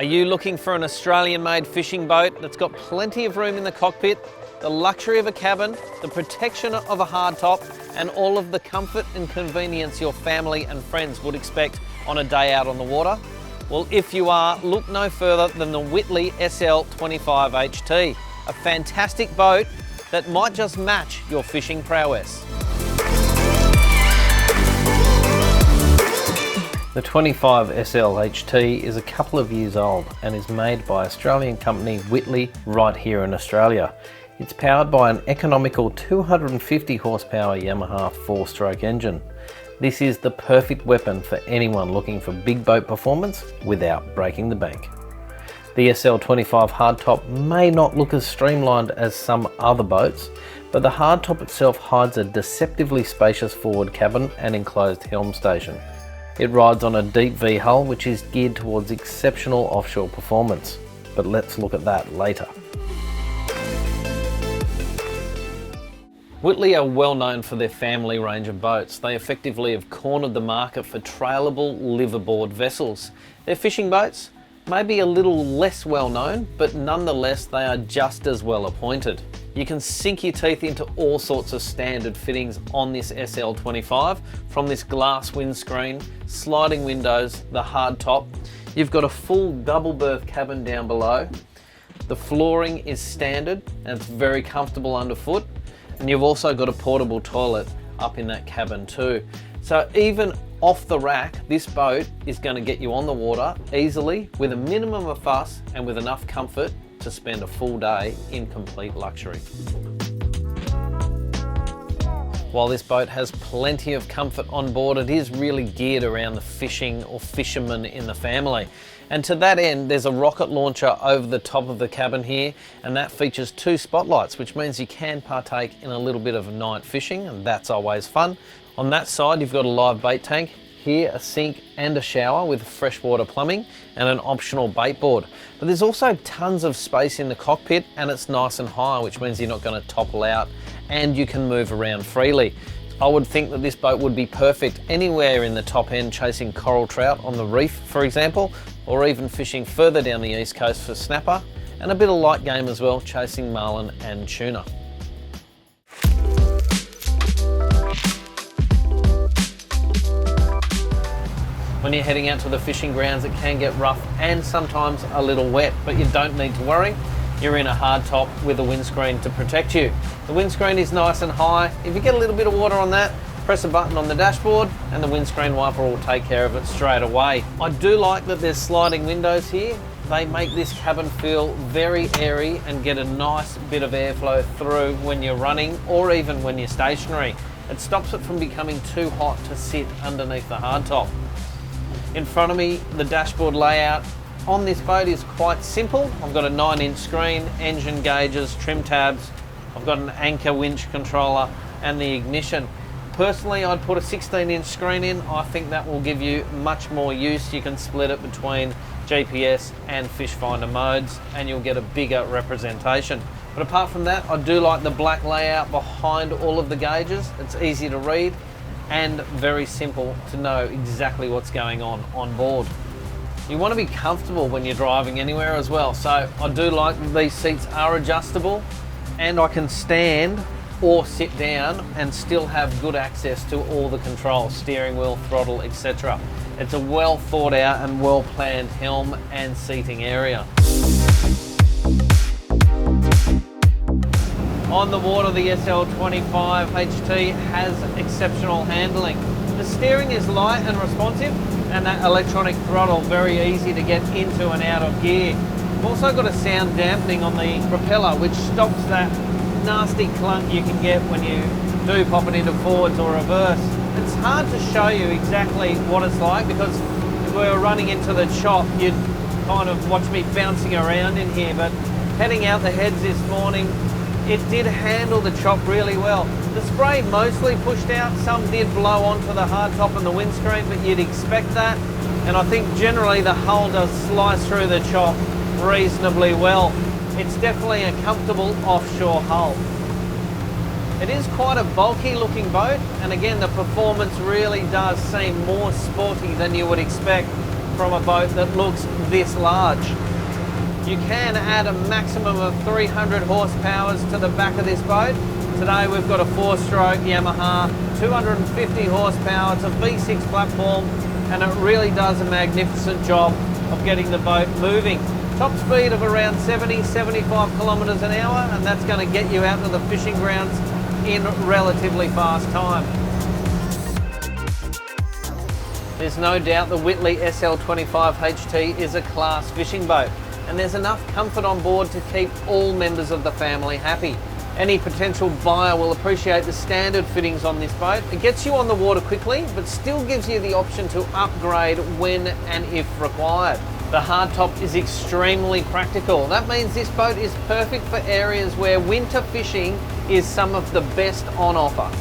Are you looking for an Australian-made fishing boat that's got plenty of room in the cockpit, the luxury of a cabin, the protection of a hardtop, and all of the comfort and convenience your family and friends would expect on a day out on the water? Well, if you are, look no further than the Whittley SL 25 HT, a fantastic boat that might just match your fishing prowess. The 25 SL HT is a couple of years old and is made by Australian company Whittley right here in Australia. It's powered by an economical 250 horsepower Yamaha 4-stroke engine. This is the perfect weapon for anyone looking for big boat performance without breaking the bank. The SL25 hardtop may not look as streamlined as some other boats, but the hardtop itself hides a deceptively spacious forward cabin and enclosed helm station. It rides on a deep V hull which is geared towards exceptional offshore performance, but let's look at that later. Whittley are well known for their family range of boats. They effectively have cornered the market for trailable liveaboard vessels. Their fishing boats may be a little less well known, but nonetheless they are just as well appointed. You can sink your teeth into all sorts of standard fittings on this SL25, from this glass windscreen, sliding windows, the hard top. You've got a full double berth cabin down below. The flooring is standard and it's very comfortable underfoot. And you've also got a portable toilet up in that cabin too. So even off the rack, this boat is going to get you on the water easily with a minimum of fuss and with enough comfort to spend a full day in complete luxury. While this boat has plenty of comfort on board, it is really geared around the fishing or fishermen in the family. And to that end, there's a rocket launcher over the top of the cabin here, and that features 2 spotlights, which means you can partake in a little bit of night fishing, and that's always fun. On that side, you've got a live bait tank. Here, a sink and a shower with freshwater plumbing and an optional bait board. But there's also tons of space in the cockpit and it's nice and high, which means you're not going to topple out and you can move around freely. I would think that this boat would be perfect anywhere in the top end, chasing coral trout on the reef, for example, or even fishing further down the east coast for snapper, and a bit of light game as well, chasing marlin and tuna. When you're heading out to the fishing grounds, it can get rough and sometimes a little wet, but you don't need to worry. You're in a hard top with a windscreen to protect you. The windscreen is nice and high. If you get a little bit of water on that, press a button on the dashboard and the windscreen wiper will take care of it straight away. I do like that there's sliding windows here. They make this cabin feel very airy and get a nice bit of airflow through when you're running or even when you're stationary. It stops it from becoming too hot to sit underneath the hardtop. In front of me, the dashboard layout on this boat is quite simple. I've got a 9-inch screen, engine gauges, trim tabs. I've got an anchor winch controller and the ignition. Personally, I'd put a 16-inch screen in. I think that will give you much more use. You can split it between GPS and fish finder modes and you'll get a bigger representation. But apart from that, I do like the black layout behind all of the gauges. It's easy to read and very simple to know exactly what's going on board. You want to be comfortable when you're driving anywhere as well, so I do like that these seats are adjustable and I can stand or sit down and still have good access to all the controls, steering wheel, throttle, etc. It's a well thought out and well planned helm and seating area. On the water, the SL25 HT has exceptional handling. The steering is light and responsive, and that electronic throttle very easy to get into and out of gear. We've also got a sound dampening on the propeller, which stops that nasty clunk you can get when you do pop it into forwards or reverse. It's hard to show you exactly what it's like because if we were running into the chop, you'd kind of watch me bouncing around in here, but heading out the heads this morning, it did handle the chop really well. The spray mostly pushed out, some did blow onto the hardtop and the windscreen, but you'd expect that. And I think generally the hull does slice through the chop reasonably well. It's definitely a comfortable offshore hull. It is quite a bulky looking boat, and again the performance really does seem more sporty than you would expect from a boat that looks this large. You can add a maximum of 300 horsepower to the back of this boat. Today we've got a 4-stroke Yamaha, 250 horsepower, it's a V6 platform, and it really does a magnificent job of getting the boat moving. Top speed of around 70-75 kilometres an hour, and that's going to get you out to the fishing grounds in relatively fast time. There's no doubt the Whittley SL25 HT is a class fishing boat, and there's enough comfort on board to keep all members of the family happy. Any potential buyer will appreciate the standard fittings on this boat. It gets you on the water quickly, but still gives you the option to upgrade when and if required. The hardtop is extremely practical. That means this boat is perfect for areas where winter fishing is some of the best on offer.